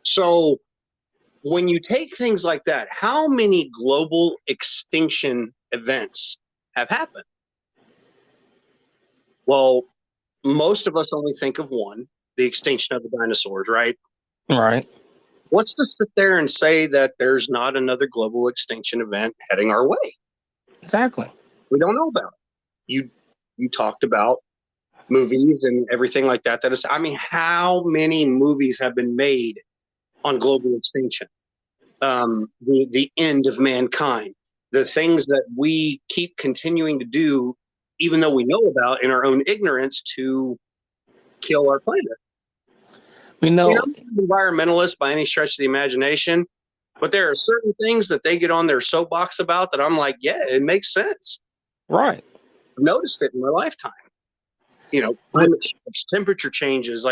So when you take things like that, how many global extinction events have happened? Well, most of us only think of one, the extinction of the dinosaurs, right? Right. What's to sit there and say that there's not another global extinction event heading our way? Exactly. We don't know about it. You talked about movies and everything like that. How many movies have been made on global extinction? The end of mankind, the things that we keep continuing to do, even though we know about in our own ignorance, to kill our planet. We know. I'm not an environmentalist by any stretch of the imagination, but there are certain things that they get on their soapbox about that I'm like, yeah, it makes sense. Right. I've noticed it in my lifetime. Climate change, temperature changes,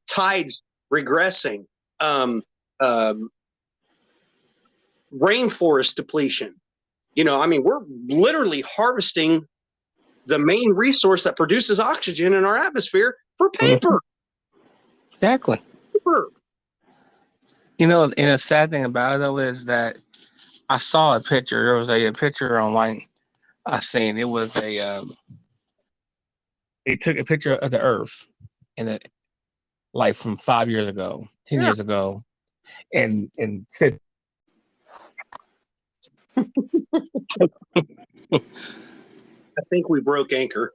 tides regressing, rainforest depletion. We're literally harvesting the main resource that produces oxygen in our atmosphere for paper. Exactly. Paper. And a sad thing about it, though, is that I saw a picture. There was a picture online I seen. It was they took a picture of the Earth, and it, like, from 5 years ago, 10 years ago, and said, I think we broke anchor.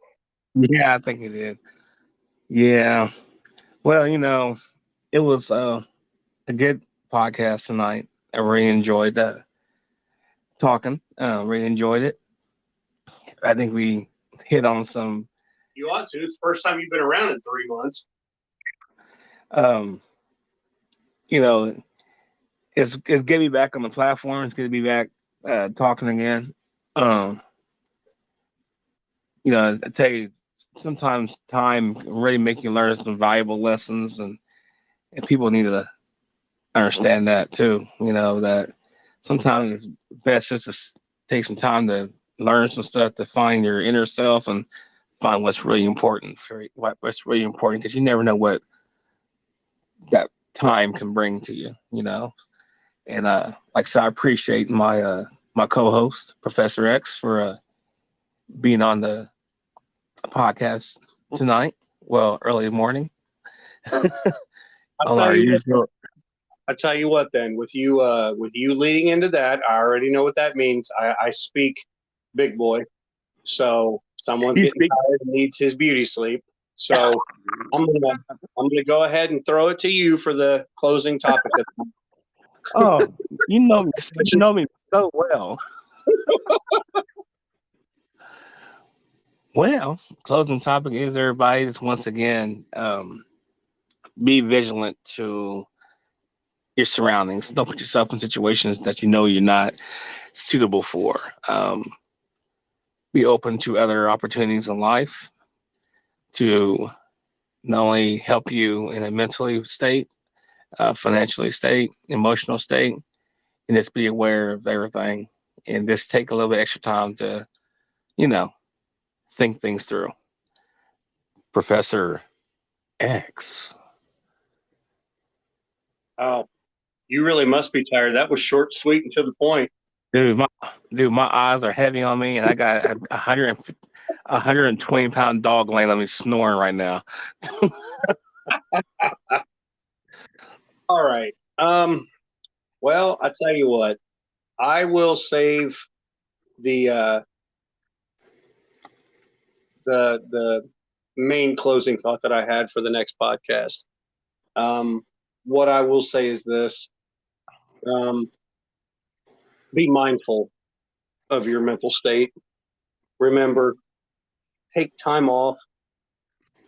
Yeah, I think it did. Yeah. Well, it was a good podcast tonight. I really enjoyed talking. Really enjoyed it. I think we hit on some You ought to. It's the first time you've been around in 3 months. You know, it's good to be back on the platform. It's good to be back talking again. I tell you, sometimes time can really make you learn some valuable lessons, and people need to understand that too. That sometimes it's best just to take some time to learn some stuff, to find your inner self and find what's really important because you never know what that time can bring to you. And like I said, I appreciate my my co-host Professor X for being on the podcast tonight. Well, early morning. I tell you what, then with you leading into that, I already know what that means. I speak big boy, so someone's getting tired and needs his beauty sleep. So I'm gonna go ahead and throw it to you for the closing topic. Oh, you know me so well. Well, closing topic is, everybody, just once again, be vigilant to your surroundings. Don't put yourself in situations that you're not suitable for. Be open to other opportunities in life to not only help you in a mentally state, financially state, emotional state, and just be aware of everything, and just take a little bit extra time to, think things through. Professor X. Oh, you really must be tired. That was short, sweet, and to the point. Dude, my eyes are heavy on me, and I got a 120-pound dog laying on me snoring right now. All right. Well, I tell you what, I will save the main closing thought that I had for the next podcast. What I will say is this: be mindful of your mental state. Remember, take time off.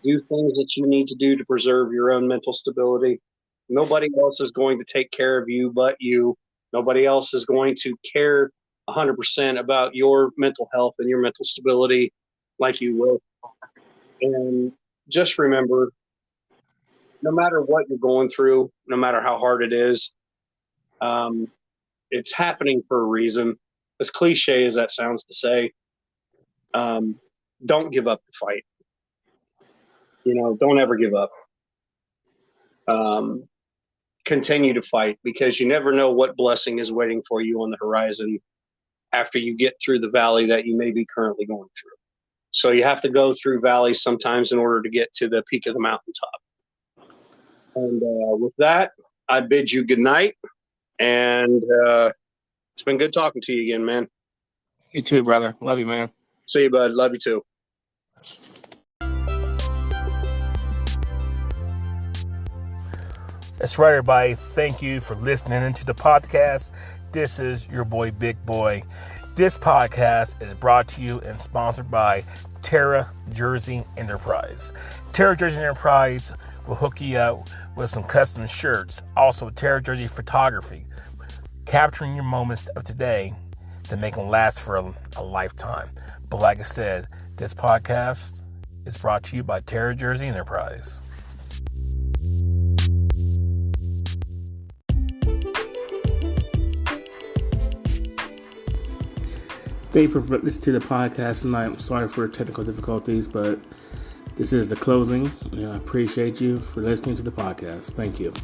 Do things that you need to do to preserve your own mental stability. Nobody else is going to take care of you but you. Nobody else is going to care 100% about your mental health and your mental stability like you will. And just remember, no matter what you're going through, no matter how hard it is, it's happening for a reason. As cliche as that sounds to say, don't give up the fight. Don't ever give up. Continue to fight, because you never know what blessing is waiting for you on the horizon after you get through the valley that you may be currently going through. So you have to go through valleys sometimes in order to get to the peak of the mountaintop. And with that, I bid you good night. And it's been good talking to you again, man. You too, brother. Love you, man. See you, bud. Love you too. That's right, everybody. Thank you for listening into the podcast. This is your boy, Big Boy. This podcast is brought to you and sponsored by Terra Jersey Enterprise. Terra Jersey Enterprise will hook you up with some custom shirts. Also, Terra Jersey Photography, capturing your moments of today to make them last for a lifetime. But like I said, this podcast is brought to you by Terra Jersey Enterprise. Thank you for listening to the podcast tonight. I'm sorry for technical difficulties, but this is the closing. I appreciate you for listening to the podcast. Thank you.